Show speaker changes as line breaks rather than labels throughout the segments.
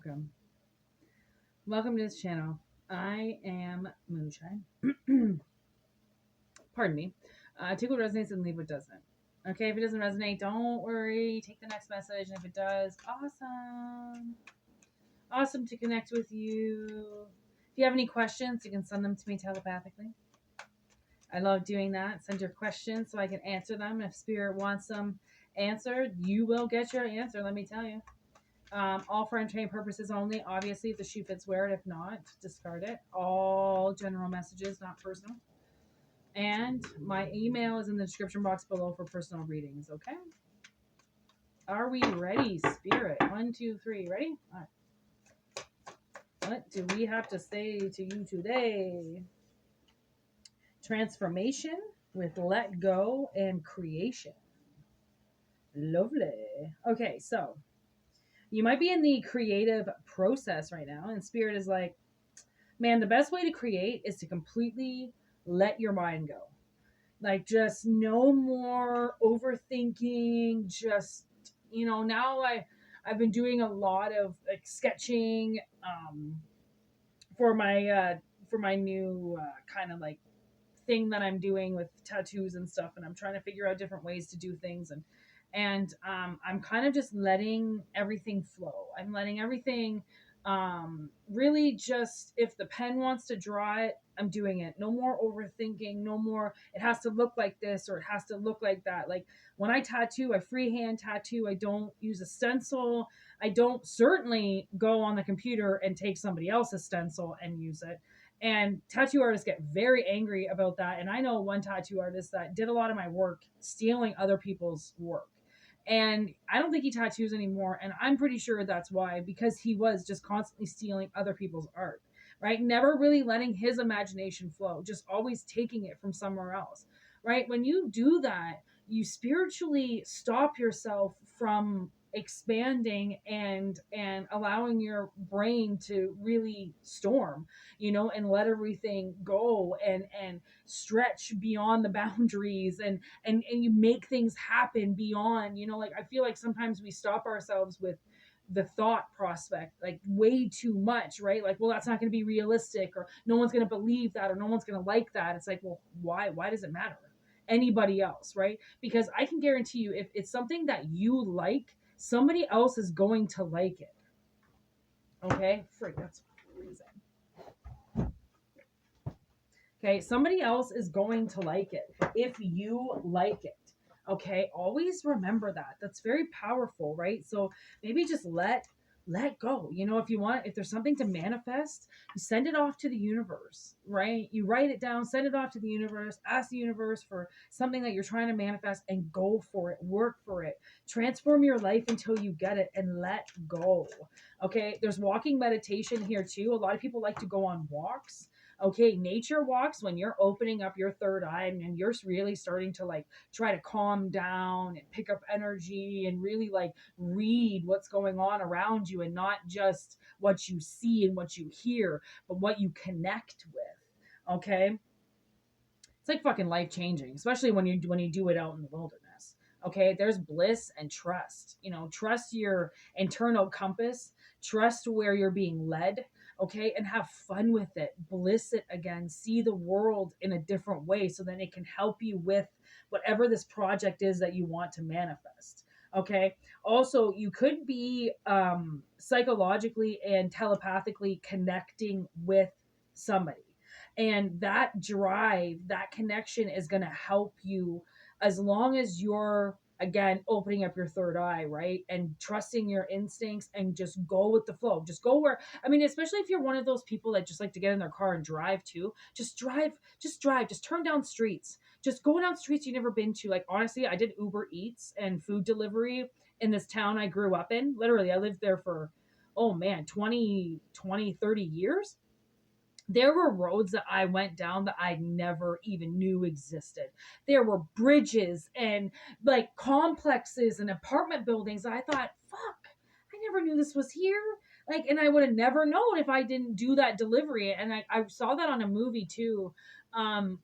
welcome. Welcome to this channel. I am Moonshine. Pardon me. Take what resonates and leave what doesn't. Okay, if it doesn't resonate, don't worry. Take the next message. And if it does, awesome. Awesome to connect with you. If you have any questions, you can send them to me telepathically. I love doing that. Send your questions so I can answer them. If Spirit wants them answered, you will get your answer, let me tell you. All for entertainment purposes only. Obviously, if the shoe fits, wear it. If not, discard it. All general messages, not personal. And my email is in the description box below for personal readings, okay? Are we ready, Spirit? 1, 2, 3. Ready? All right. What do we have to say to you today? Transformation with let go and creation. Lovely. Okay, so you might be in the creative process right now, and Spirit is like, man, the best way to create is to completely let your mind go. Like, just no more overthinking. Just, now I've been doing a lot of like sketching for my new kind of like thing that I'm doing with tattoos and stuff, and I'm trying to figure out different ways to do things, and I'm kind of just letting everything flow. I'm letting everything really just, if the pen wants to draw it, I'm doing it. No more overthinking, no more it has to look like this or it has to look like that. Like when I tattoo, I freehand tattoo. I don't use a stencil. I don't certainly go on the computer and take somebody else's stencil and use it. And tattoo artists get very angry about that. And I know one tattoo artist that did a lot of my work stealing other people's work. And I don't think he tattoos anymore. And I'm pretty sure that's why, because he was just constantly stealing other people's art, right? Never really letting his imagination flow, just always taking it from somewhere else, right? When you do that, you spiritually stop yourself from expanding and allowing your brain to really storm, and let everything go and stretch beyond the boundaries, and you make things happen beyond, like I feel like sometimes we stop ourselves with the thought prospect like way too much, right? Like, well, that's not going to be realistic, or no one's going to believe that, or no one's going to like that. It's like, well, why does it matter? Anybody else, right? Because I can guarantee you, if it's something that you like, somebody else is going to like it. Okay, freak, that's freezing. Okay, somebody else is going to like it if you like it. Okay, always remember that. That's very powerful, right? So maybe just let go. If you want, if there's something to manifest, you send it off to the universe, right? You write it down, send it off to the universe, ask the universe for something that you're trying to manifest, and go for it, work for it, transform your life until you get it, and let go. Okay, there's walking meditation here too. A lot of people like to go on walks. Okay, nature walks, when you're opening up your third eye and you're really starting to like try to calm down and pick up energy and really like read what's going on around you, and not just what you see and what you hear, but what you connect with. Okay, it's like fucking life changing, especially when you do it out in the wilderness. Okay, there's bliss and trust. Trust your internal compass, trust where you're being led. Okay, and have fun with it, bliss it again, see the world in a different way so that it can help you with whatever this project is that you want to manifest. Okay, also you could be psychologically and telepathically connecting with somebody, and that drive, that connection is going to help you, as long as you're, again, opening up your third eye, right? And trusting your instincts and just go with the flow. Just go where, I mean, especially if you're one of those people that just like to get in their car and drive too. Just drive, just turn down streets. Just go down streets you've never been to. Like, honestly, I did Uber Eats and food delivery in this town I grew up in. Literally, I lived there for, oh man, 30 years. There were roads that I went down that I never even knew existed. There were bridges and like complexes and apartment buildings. I thought, fuck, I never knew this was here. Like, and I would have never known if I didn't do that delivery. And I saw that on a movie too. And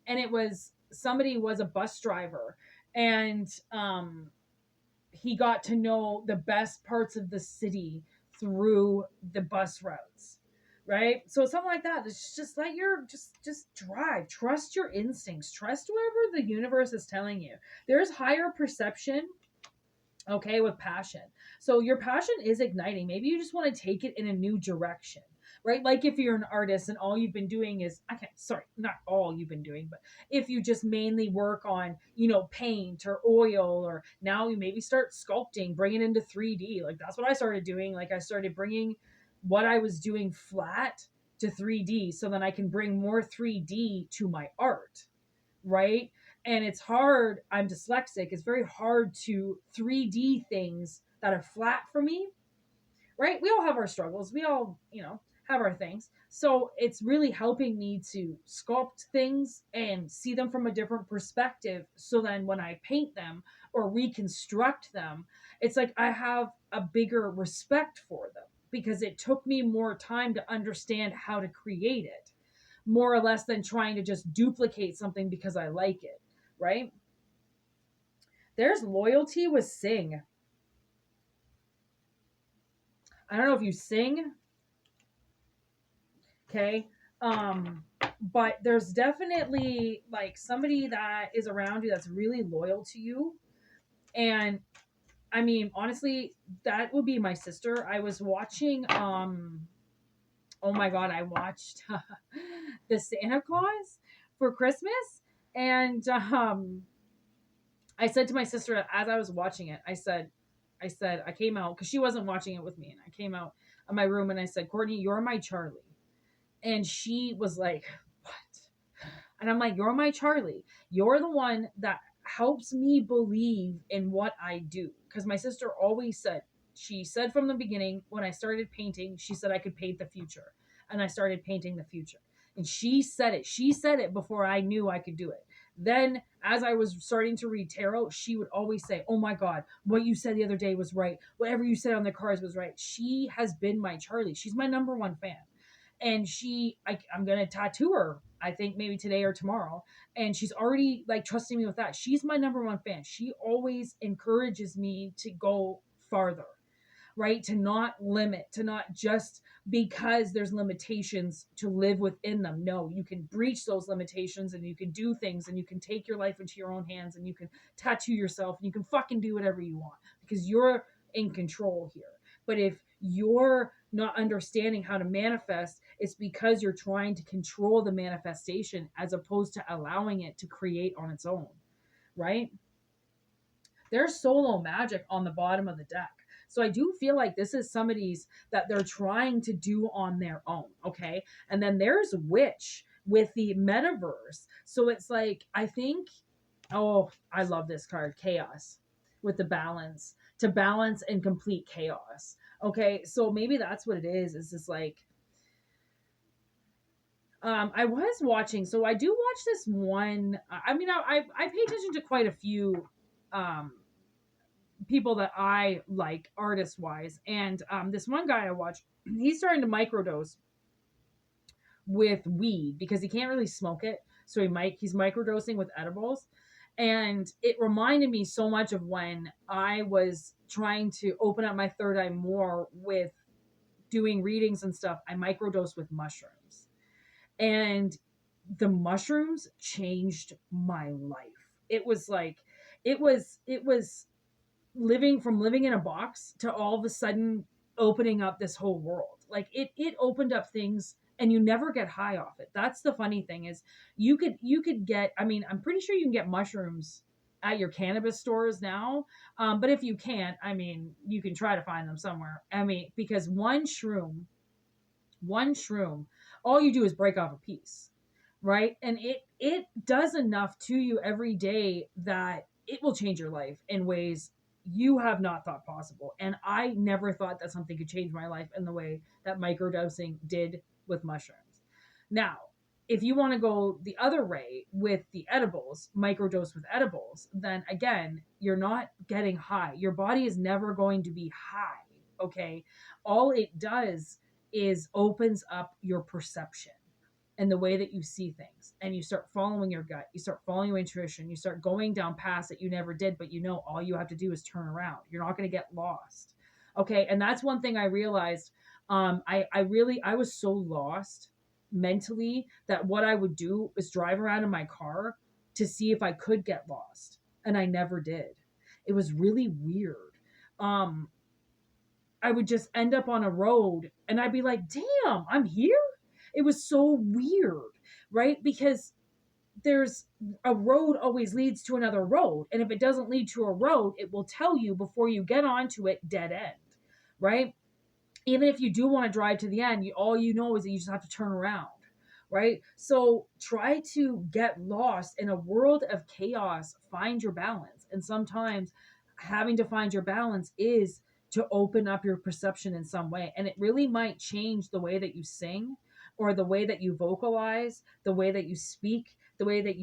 it was, somebody was a bus driver, and he got to know the best parts of the city through the bus routes, right? So something like that. It's just let your just drive. Trust your instincts. Trust whatever the universe is telling you. There's higher perception, okay, with passion. So your passion is igniting. Maybe you just want to take it in a new direction, right? Like if you're an artist and all you've been doing is, I can't, sorry, not all you've been doing, but if you just mainly work on, paint or oil, or now you maybe start sculpting, bring it into 3D. Like that's what I started doing. Like I started bringing what I was doing flat to 3D so then I can bring more 3D to my art, right? And it's hard. I'm dyslexic. It's very hard to 3D things that are flat for me, right? We all have our struggles. We all, have our things. So it's really helping me to sculpt things and see them from a different perspective. So then when I paint them or reconstruct them, it's like I have a bigger respect for them because it took me more time to understand how to create it, more or less than trying to just duplicate something because I like it, right? There's loyalty with sing. I don't know if you sing, okay? Um, but there's definitely like somebody that is around you that's really loyal to you. And I mean, honestly, that would be my sister. I was watching oh my god, I watched the Santa Claus for Christmas, and I said to my sister as I was watching it, I came out because she wasn't watching it with me, and I came out of my room and I said, Courtney, you're my Charlie. And she was like, what? And I'm like, you're my Charlie. You're the one that helps me believe in what I do. Because my sister always said, she said from the beginning, when I started painting, she said I could paint the future. And I started painting the future. And she said it. She said it before I knew I could do it. Then, as I was starting to read tarot, she would always say, oh my God, what you said the other day was right. Whatever you said on the cards was right. She has been my Charlie. She's my number one fan. And I'm gonna tattoo her, I think maybe today or tomorrow, and she's already like trusting me with that. She's my number one fan. She always encourages me to go farther, right? To not limit, to not just because there's limitations to live within them. No, you can breach those limitations and you can do things and you can take your life into your own hands and you can tattoo yourself and you can fucking do whatever you want because you're in control here. But if you're not understanding how to manifest, it's because you're trying to control the manifestation as opposed to allowing it to create on its own, right? There's solo magic on the bottom of the deck. So I do feel like this is somebody's that they're trying to do on their own, okay? And then there's witch with the metaverse. So it's like, I think, oh, I love this card, chaos, with the balance, to balance and complete chaos. Okay, so maybe that's what it is just like, I was watching, so I do watch this one. I mean, I pay attention to quite a few um people that I like artist wise. And this one guy I watch, he's starting to microdose with weed because he can't really smoke it. So he's microdosing with edibles. And it reminded me so much of when I was trying to open up my third eye more with doing readings and stuff. I microdosed with mushrooms. And the mushrooms changed my life. It was like it was living in a box to all of a sudden opening up this whole world. Like it opened up things and you never get high off it. That's the funny thing is you could get, I mean, I'm pretty sure you can get mushrooms at your cannabis stores now. But if you can't, I mean, you can try to find them somewhere. I mean, because one shroom, all you do is break off a piece, right? And it does enough to you every day that it will change your life in ways you have not thought possible. And I never thought that something could change my life in the way that microdosing did with mushrooms. Now, if you want to go the other way with the edibles, microdose with edibles, then again, you're not getting high. Your body is never going to be high, okay? All it does is opens up your perception and the way that you see things, and you start following your gut, you start following your intuition, you start going down paths that you never did, but all you have to do is turn around. You're not going to get lost. Okay. And that's one thing I realized. I was so lost mentally that what I would do is drive around in my car to see if I could get lost. And I never did. It was really weird. Um, I would just end up on a road and I'd be like, damn, I'm here. It was so weird, right? Because there's a road always leads to another road. And if it doesn't lead to a road, it will tell you before you get onto it, dead end, right? Even if you do want to drive to the end, all you know is that you just have to turn around, right? So try to get lost in a world of chaos, find your balance. And sometimes having to find your balance is to open up your perception in some way. And it really might change the way that you sing or the way that you vocalize, the way that you speak, the way that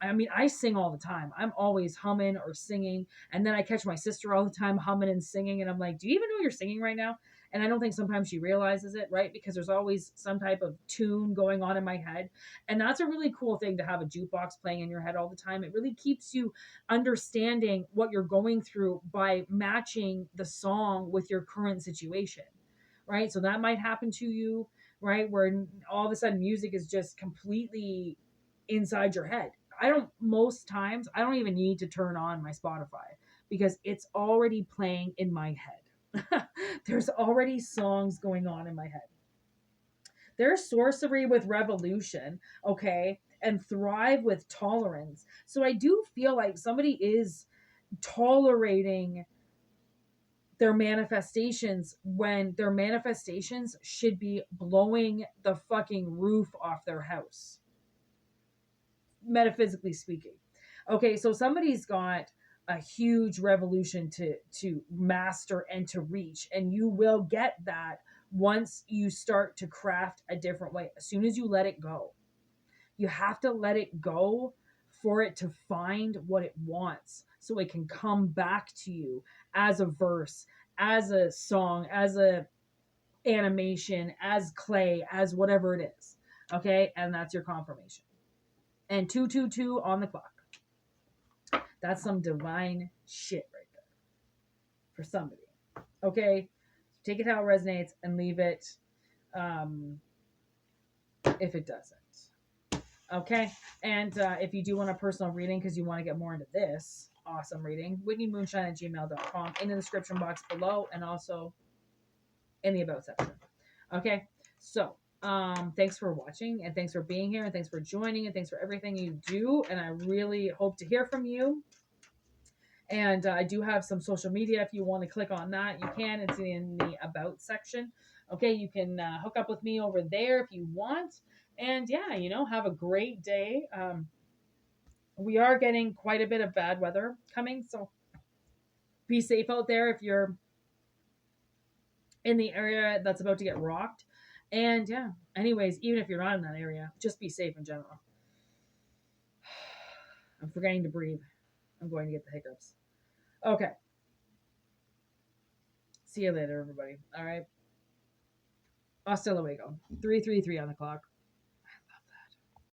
I mean, I sing all the time. I'm always humming or singing. And then I catch my sister all the time humming and singing. And I'm like, do you even know you're singing right now? And I don't think sometimes she realizes it, right? Because there's always some type of tune going on in my head. And that's a really cool thing to have a jukebox playing in your head all the time. It really keeps you understanding what you're going through by matching the song with your current situation, right? So that might happen to you, right? Where all of a sudden music is just completely inside your head. Most times, I don't even need to turn on my Spotify because it's already playing in my head. There's already songs going on in my head. There's sorcery with revolution, okay, and thrive with tolerance. So I do feel like somebody is tolerating their manifestations when their manifestations should be blowing the fucking roof off their house, metaphysically speaking. Okay, so somebody's got a huge revolution to master and to reach, and you will get that once you start to craft a different way. As soon as you let it go, you have to let it go for it to find what it wants, so it can come back to you as a verse, as a song, as a animation, as clay, as whatever it is. Okay, and that's your confirmation. And 222 on the clock. That's some divine shit right there for somebody. Okay, take it how it resonates and leave it um, if it doesn't. Okay, and if you do want a personal reading because you want to get more into this awesome reading, whitneymoonshine@gmail.com in the description box below and also in the about section. Okay, so thanks for watching and thanks for being here and thanks for joining and thanks for everything you do. And I really hope to hear from you. And I do have some social media. If you want to click on that, you can. It's in the about section. Okay, you can hook up with me over there if you want. And yeah, have a great day. We are getting quite a bit of bad weather coming, so be safe out there if you're in the area that's about to get rocked. And yeah, anyways, even if you're not in that area, just be safe in general. I'm forgetting to breathe. I'm going to get the hiccups. Okay. See you later, everybody. All right. Hasta luego. 333 on the clock.